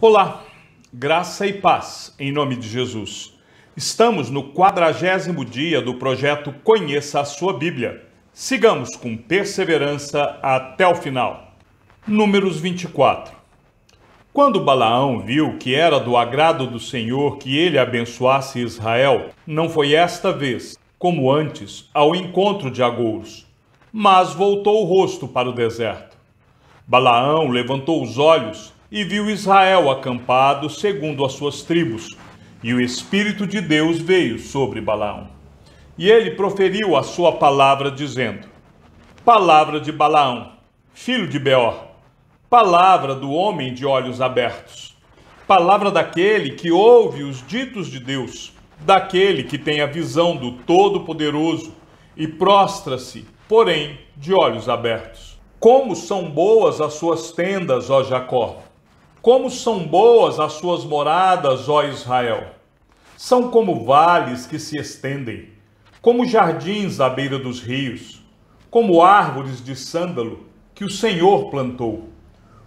Olá, graça e paz em nome de Jesus. Estamos no 40º dia do projeto Conheça a Sua Bíblia. Sigamos com perseverança até o final. Números 24. Quando Balaão viu que era do agrado do Senhor que ele abençoasse Israel, não foi esta vez, como antes, ao encontro de agouros, mas voltou o rosto para o deserto. Balaão levantou os olhos e viu Israel acampado segundo as suas tribos, e o Espírito de Deus veio sobre Balaão. E ele proferiu a sua palavra, dizendo: Palavra de Balaão, filho de Beor, palavra do homem de olhos abertos, palavra daquele que ouve os ditos de Deus, daquele que tem a visão do Todo-Poderoso e prostra-se, porém, de olhos abertos. Como são boas as suas tendas, ó Jacó! Como são boas as suas moradas, ó Israel! São como vales que se estendem, como jardins à beira dos rios, como árvores de sândalo que o Senhor plantou,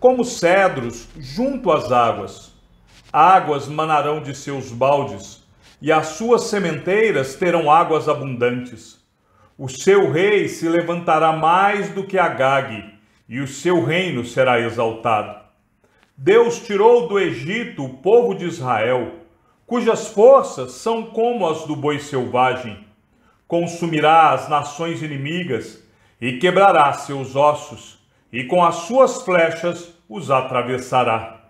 como cedros junto às águas. Águas manarão de seus baldes, e as suas sementeiras terão águas abundantes. O seu rei se levantará mais do que Agag, e o seu reino será exaltado. Deus tirou do Egito o povo de Israel, cujas forças são como as do boi selvagem. Consumirá as nações inimigas e quebrará seus ossos, e com as suas flechas os atravessará.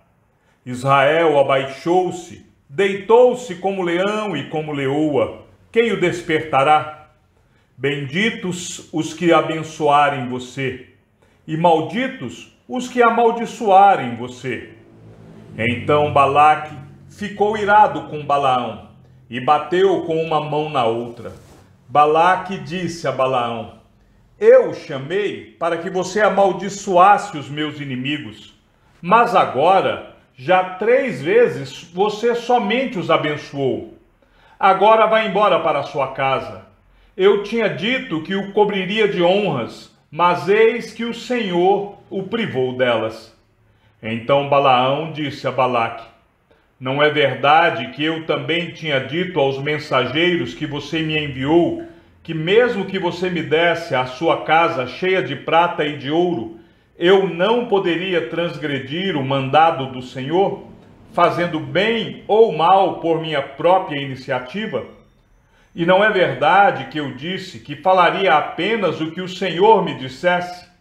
Israel abaixou-se, deitou-se como leão e como leoa. Quem o despertará? Benditos os que abençoarem você, e malditos os que amaldiçoarem você. Então Balaque ficou irado com Balaão e bateu com uma mão na outra. Balaque disse a Balaão: Eu o chamei para que você amaldiçoasse os meus inimigos, mas agora já 3 vezes você somente os abençoou. Agora vá embora para sua casa. Eu tinha dito que o cobriria de honras, mas eis que o Senhor o privou delas. Então Balaão disse a Balaque: Não é verdade que eu também tinha dito aos mensageiros que você me enviou, que mesmo que você me desse a sua casa cheia de prata e de ouro, eu não poderia transgredir o mandado do Senhor, fazendo bem ou mal por minha própria iniciativa? E não é verdade que eu disse que falaria apenas o que o Senhor me dissesse?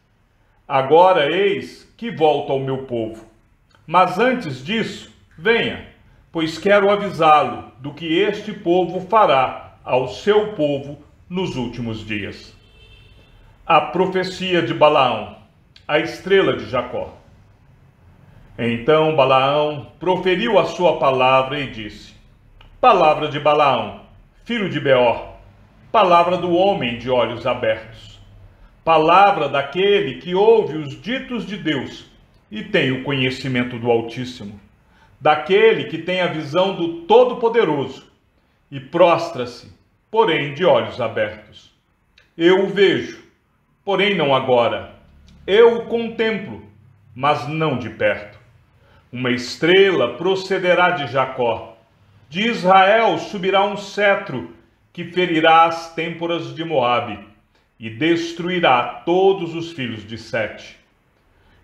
Agora eis que volto ao meu povo. Mas antes disso, venha, pois quero avisá-lo do que este povo fará ao seu povo nos últimos dias. A profecia de Balaão, a estrela de Jacó. Então Balaão proferiu a sua palavra e disse: Palavra de Balaão, filho de Beor, palavra do homem de olhos abertos, palavra daquele que ouve os ditos de Deus e tem o conhecimento do Altíssimo, daquele que tem a visão do Todo-Poderoso e prostra-se, porém de olhos abertos. Eu o vejo, porém não agora. Eu o contemplo, mas não de perto. Uma estrela procederá de Jacó. De Israel subirá um cetro que ferirá as têmporas de Moabe e destruirá todos os filhos de Sete.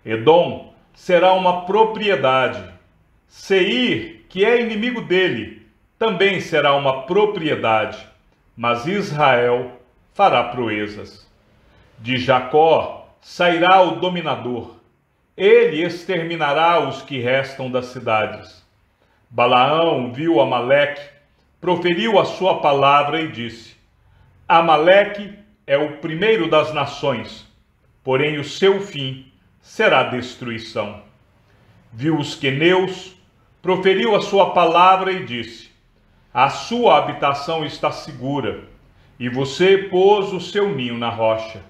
Edom será uma propriedade. Seir, que é inimigo dele, também será uma propriedade, mas Israel fará proezas. De Jacó sairá o dominador. Ele exterminará os que restam das cidades. Balaão viu Amaleque, proferiu a sua palavra e disse: Amaleque é o primeiro das nações, porém o seu fim será destruição. Viu os queneus, proferiu a sua palavra e disse: A sua habitação está segura, e você pôs o seu ninho na rocha.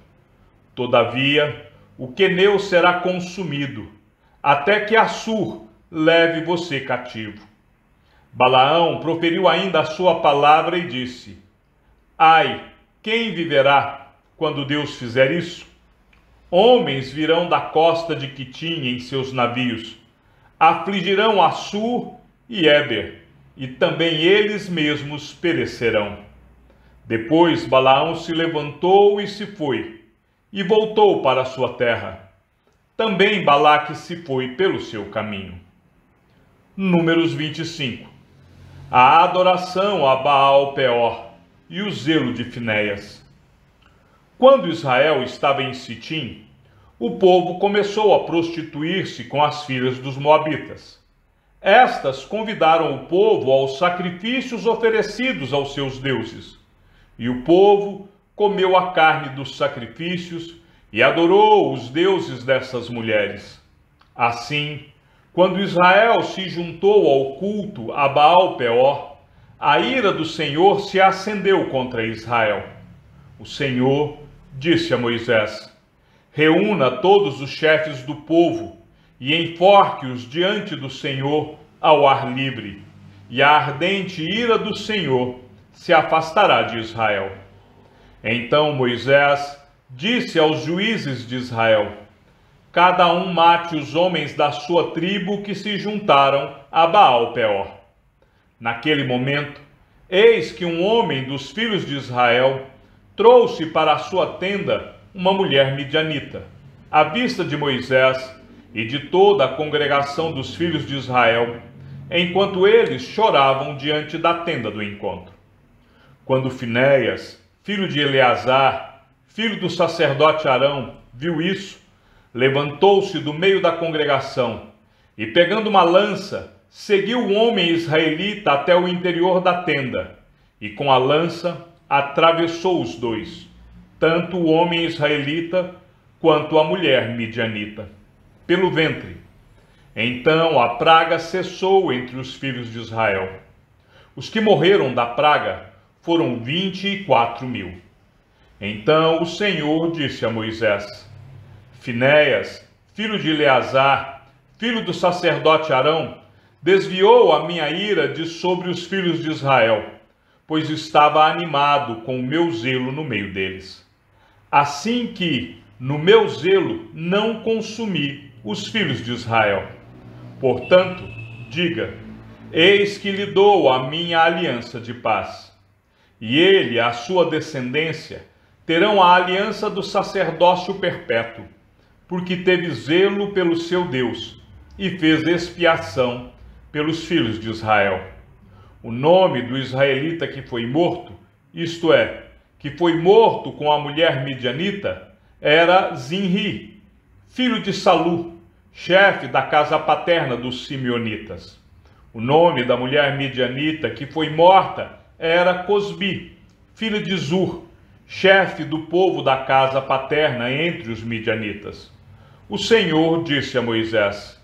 Todavia, o queneu será consumido, até que Assur leve você cativo. Balaão proferiu ainda a sua palavra e disse: Ai, quem viverá quando Deus fizer isso? Homens virão da costa de Quitim em seus navios, afligirão Assur e Éber, e também eles mesmos perecerão. Depois Balaão se levantou e se foi, e voltou para a sua terra. Também Balaque se foi pelo seu caminho. Números 25. A adoração a Baal-Peor e o zelo de Finéias. Quando Israel estava em Sitim, o povo começou a prostituir-se com as filhas dos moabitas. Estas convidaram o povo aos sacrifícios oferecidos aos seus deuses. E o povo comeu a carne dos sacrifícios e adorou os deuses dessas mulheres. Assim, quando Israel se juntou ao culto a Baal-Peor, a ira do Senhor se acendeu contra Israel. O Senhor disse a Moisés: reúna todos os chefes do povo e enforque-os diante do Senhor ao ar livre, e a ardente ira do Senhor se afastará de Israel. Então Moisés disse aos juízes de Israel: cada um mate os homens da sua tribo que se juntaram a Baal-Peor. Naquele momento, eis que um homem dos filhos de Israel trouxe para a sua tenda uma mulher midianita, à vista de Moisés e de toda a congregação dos filhos de Israel, enquanto eles choravam diante da tenda do encontro. Quando Finéias, filho de Eleazar, filho do sacerdote Arão, viu isso, levantou-se do meio da congregação e, pegando uma lança, seguiu o homem israelita até o interior da tenda, e com a lança atravessou os dois, tanto o homem israelita quanto a mulher midianita, pelo ventre. Então a praga cessou entre os filhos de Israel. Os que morreram da praga foram 24.000. Então o Senhor disse a Moisés: Finéias, filho de Eleazar, filho do sacerdote Arão, desviou a minha ira de sobre os filhos de Israel, pois estava animado com o meu zelo no meio deles. Assim que, no meu zelo, não consumi os filhos de Israel. Portanto, diga: eis que lhe dou a minha aliança de paz. E ele e a sua descendência terão a aliança do sacerdócio perpétuo, porque teve zelo pelo seu Deus e fez expiação pelos filhos de Israel. O nome do israelita que foi morto, isto é, que foi morto com a mulher midianita, era Zinri, filho de Salu, chefe da casa paterna dos simeonitas. O nome da mulher midianita que foi morta era Cosbi, filho de Zur, chefe do povo da casa paterna entre os midianitas. O Senhor disse a Moisés: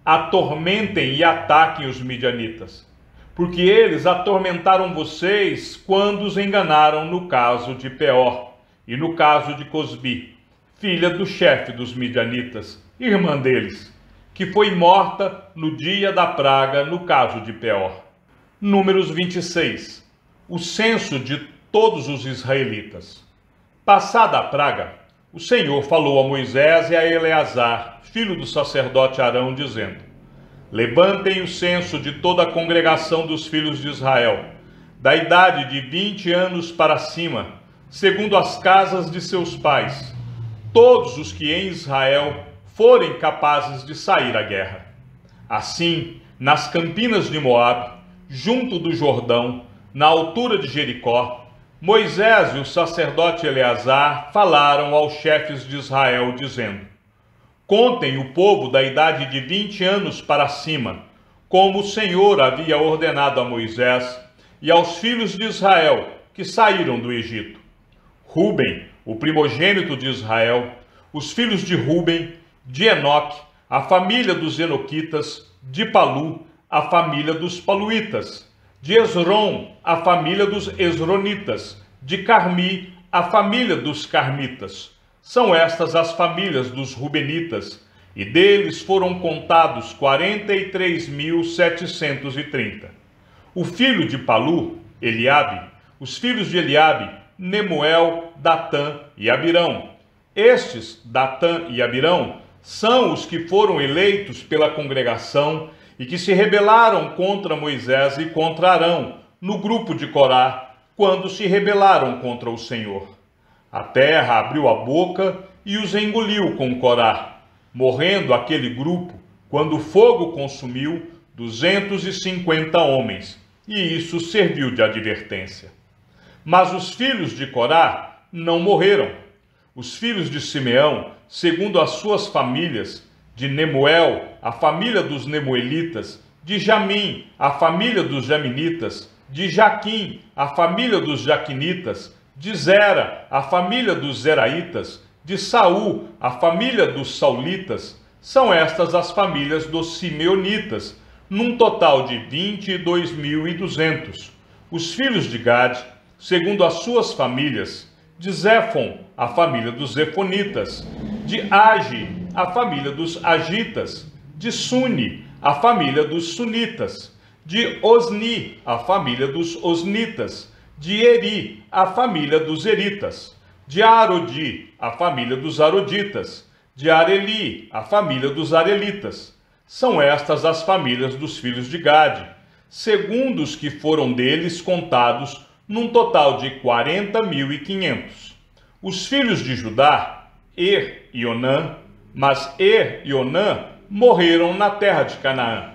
atormentem e ataquem os midianitas, porque eles atormentaram vocês quando os enganaram no caso de Peor e no caso de Cosbi, filha do chefe dos midianitas, irmã deles, que foi morta no dia da praga no caso de Peor. Números 26. O censo de todos os israelitas. Passada a praga, o Senhor falou a Moisés e a Eleazar, filho do sacerdote Arão, dizendo: levantem o censo de toda a congregação dos filhos de Israel, da idade de 20 anos para cima, segundo as casas de seus pais, todos os que em Israel forem capazes de sair à guerra. Assim, nas campinas de Moabe, junto do Jordão, na altura de Jericó, Moisés e o sacerdote Eleazar falaram aos chefes de Israel, dizendo: contem o povo da idade de 20 anos para cima, como o Senhor havia ordenado a Moisés e aos filhos de Israel que saíram do Egito. Ruben, o primogênito de Israel, os filhos de Ruben, de Enoque, a família dos Enoquitas, de Palu, a família dos Paluitas, de Esrom, a família dos Esronitas, de Carmi, a família dos Carmitas. São estas as famílias dos Rubenitas, e deles foram contados 43.730. O filho de Palu, Eliabe, os filhos de Eliabe, Nemuel, Datã e Abirão. Estes, Datã e Abirão, são os que foram eleitos pela congregação e que se rebelaram contra Moisés e contra Arão, no grupo de Corá, quando se rebelaram contra o Senhor. A terra abriu a boca e os engoliu com Corá, morrendo aquele grupo, quando o fogo consumiu 250 homens, e isso serviu de advertência. Mas os filhos de Corá não morreram. Os filhos de Simeão, segundo as suas famílias, de Nemuel, a família dos Nemuelitas, de Jamim, a família dos Jaminitas, de Jaquim, a família dos Jaquinitas, de Zera, a família dos Zeraitas, de Saul, a família dos Saulitas. São estas as famílias dos Simeonitas, num total de 22.200. Os filhos de Gade, segundo as suas famílias, de Zéfon, a família dos Zefonitas, de Agi, a família dos Agitas, de Suni, a família dos Sunitas, de Osni, a família dos Osnitas, de Eri, a família dos Eritas, de Arodi, a família dos Aroditas, de Areli, a família dos Arelitas. São estas as famílias dos filhos de Gade, segundo os que foram deles contados, num total de 40.500. Os filhos de Judá, Er e Onã, mas Er e Onã morreram na terra de Canaã.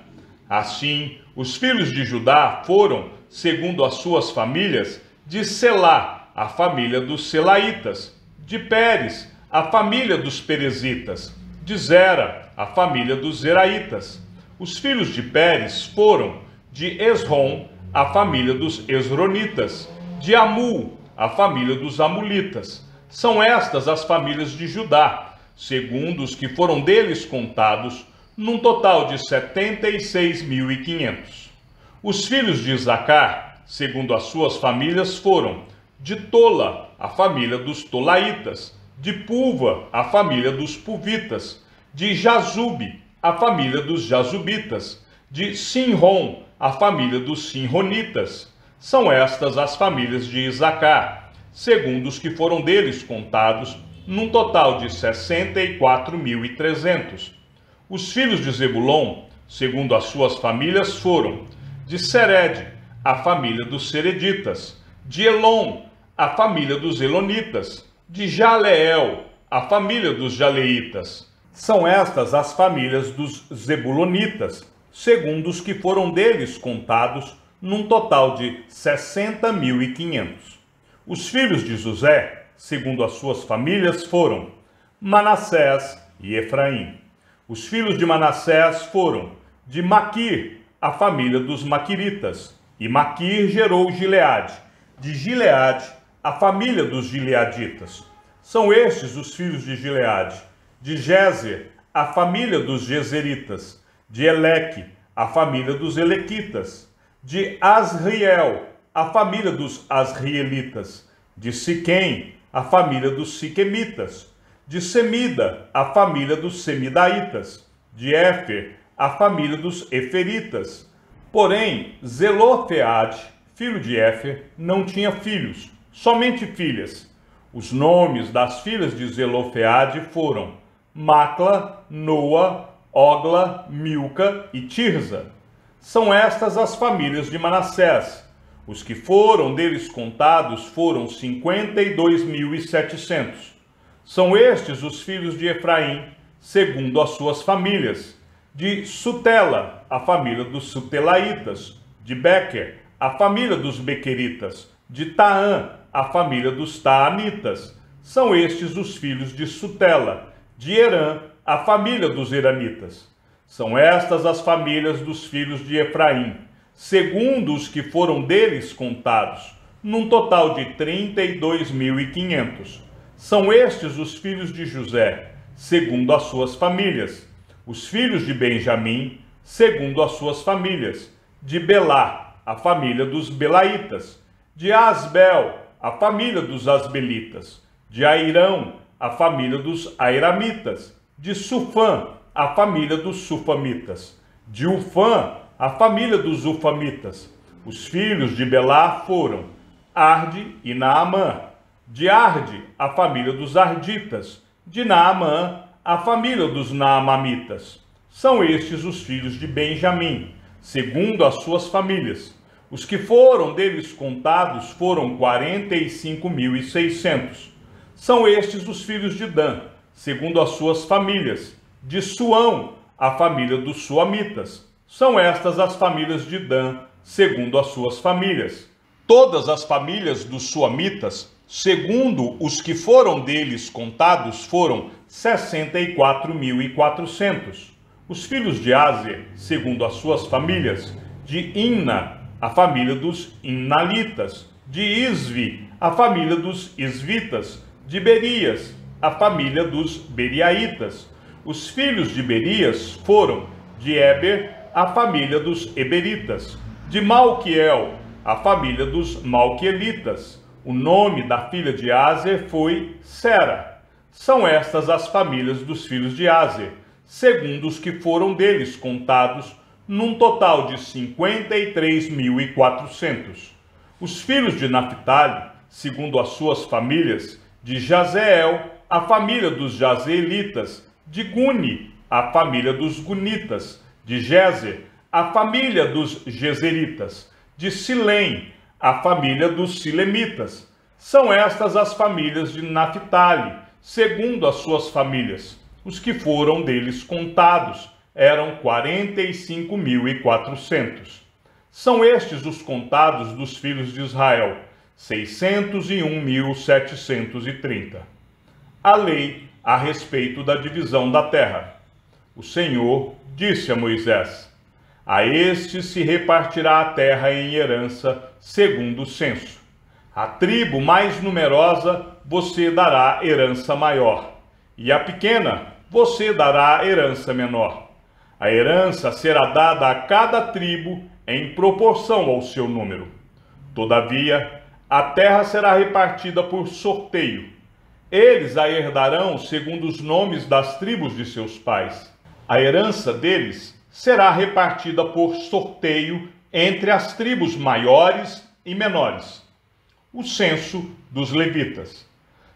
Assim, os filhos de Judá foram, segundo as suas famílias, de Selá, a família dos Selaitas, de Pérez, a família dos Perezitas, de Zera, a família dos Zeraitas. Os filhos de Pérez foram de Esrom, a família dos Esronitas, de Amul, a família dos Amulitas. São estas as famílias de Judá, segundo os que foram deles contados, num total de 76.500. Os filhos de Isacar, segundo as suas famílias, foram de Tola, a família dos Tolaitas, de Pulva, a família dos Puvitas, de Jazube, a família dos Jazubitas, de Sinrom, a família dos Sinronitas. São estas as famílias de Isacar, segundo os que foram deles contados, num total de 64.300. Os filhos de Zebulon, segundo as suas famílias, foram de Sered, a família dos Sereditas, de Elon, a família dos Elonitas, de Jaleel, a família dos Jaleitas. São estas as famílias dos Zebulonitas, segundo os que foram deles contados, num total de 60.500. Os filhos de José, segundo as suas famílias, foram Manassés e Efraim. Os filhos de Manassés foram de Maquir, a família dos Maquiritas, e Maquir gerou Gileade. De Gileade, a família dos Gileaditas. São estes os filhos de Gileade. De Jézer, a família dos Jezeritas. De Eleque, a família dos Elequitas. De Asriel, a família dos Asrielitas. De Siquém, a família dos Siquemitas. De Semida, a família dos Semidaitas. De Éfer, a família dos Eferitas. Porém, Zelofeade, filho de Éfer, não tinha filhos, somente filhas. Os nomes das filhas de Zelofeade foram Macla, Noa, Ogla, Milca e Tirza. São estas as famílias de Manassés. Os que foram deles contados foram 52.700. São estes os filhos de Efraim, segundo as suas famílias. De Sutela, a família dos Sutelaitas. De Bequer, a família dos Bequeritas. De Taã, a família dos Taanitas. São estes os filhos de Sutela. De Herã, a família dos Heranitas. São estas as famílias dos filhos de Efraim, segundo os que foram deles contados, num total de 32.500. São estes os filhos de José, segundo as suas famílias. Os filhos de Benjamim, segundo as suas famílias. De Belá, a família dos Belaitas. De Asbel, a família dos Asbelitas. De Airão, a família dos Airamitas. De Sufã, a família dos Sufamitas. De Ufã, a família dos Ufamitas. Os filhos de Belá foram Arde e Naamã. De Arde, a família dos Arditas. De Naamã, a família dos Naamamitas. São estes os filhos de Benjamim, segundo as suas famílias. Os que foram deles contados foram 45.600. São estes os filhos de Dan, segundo as suas famílias. De Suão, a família dos Suamitas. São estas as famílias de Dan, segundo as suas famílias. Todas as famílias dos Suamitas, segundo os que foram deles contados, foram 64.400. Os filhos de Aser, segundo as suas famílias, de Imna, a família dos Imnalitas, de Isvi, a família dos Isvitas, de Berias, a família dos Beriaitas. Os filhos de Berias foram de Eber, a família dos Eberitas, de Malquiel, a família dos Malquielitas. O nome da filha de Aser foi Sera. São estas as famílias dos filhos de Aser, segundo os que foram deles contados, num total de 53.400. Os filhos de Naphtali, segundo as suas famílias, de Jazeel, a família dos Jazeelitas, de Guni, a família dos Gunitas, de Jezer, a família dos Jezeritas, de Silém, a família dos Silemitas. São estas as famílias de Naphtali, segundo as suas famílias. Os que foram deles contados eram 45.400. São estes os contados dos filhos de Israel, 601.730. A lei a respeito da divisão da terra. O Senhor disse a Moisés: a este se repartirá a terra em herança segundo o censo. A tribo mais numerosa você dará herança maior, e a pequena você dará herança menor. A herança será dada a cada tribo em proporção ao seu número. Todavia, a terra será repartida por sorteio. Eles a herdarão segundo os nomes das tribos de seus pais. A herança deles será repartida por sorteio entre as tribos maiores e menores. O censo dos levitas.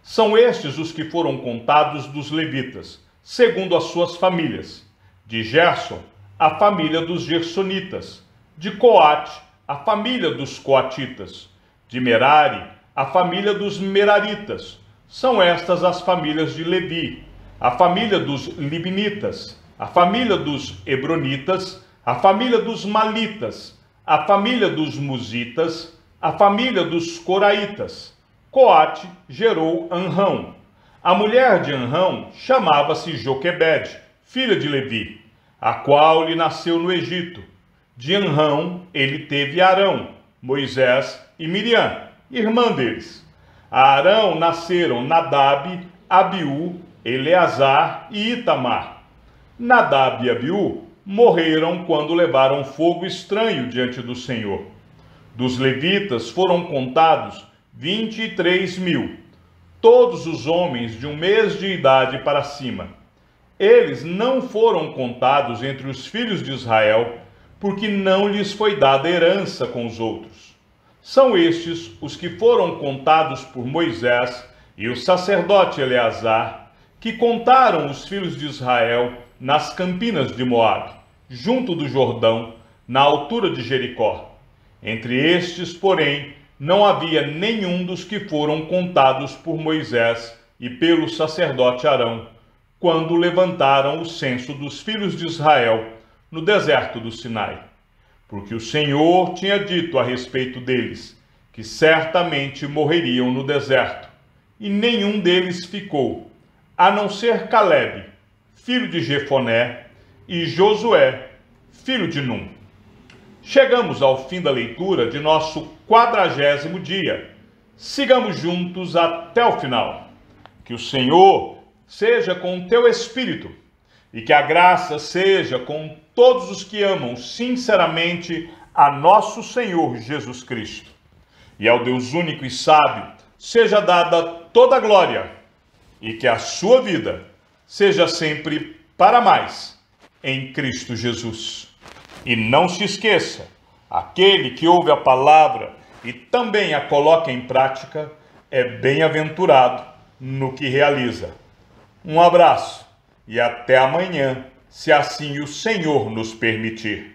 São estes os que foram contados dos levitas, segundo as suas famílias. De Gerson, a família dos Gersonitas. De Coate, a família dos Coatitas. De Merari, a família dos Meraritas. São estas as famílias de Levi, a família dos Libnitas, a família dos Hebronitas, a família dos Malitas, a família dos Musitas, a família dos Coraitas. Coate gerou Anrão. A mulher de Anrão chamava-se Joquebede, filha de Levi, a qual lhe nasceu no Egito. De Anrão ele teve Arão, Moisés e Miriam, irmã deles. A Arão nasceram Nadab, Abiú, Eleazar e Itamar. Nadab e Abiú morreram quando levaram fogo estranho diante do Senhor. Dos levitas foram contados 23.000, todos os homens de um mês de idade para cima. Eles não foram contados entre os filhos de Israel, porque não lhes foi dada herança com os outros. São estes os que foram contados por Moisés e o sacerdote Eleazar, que contaram os filhos de Israel nas campinas de Moabe, junto do Jordão, na altura de Jericó. Entre estes, porém, não havia nenhum dos que foram contados por Moisés e pelo sacerdote Arão, quando levantaram o censo dos filhos de Israel no deserto do Sinai. Porque o Senhor tinha dito a respeito deles, que certamente morreriam no deserto, e nenhum deles ficou, a não ser Calebe, filho de Jefoné, e Josué, filho de Num. Chegamos ao fim da leitura de nosso 40º dia. Sigamos juntos até o final. Que o Senhor seja com o teu espírito e que a graça seja com todos os que amam sinceramente a nosso Senhor Jesus Cristo. E ao Deus único e sábio seja dada toda a glória e que a sua vida seja sempre para mais em Cristo Jesus. E não se esqueça, aquele que ouve a palavra e também a coloca em prática é bem-aventurado no que realiza. Um abraço e até amanhã, se assim o Senhor nos permitir.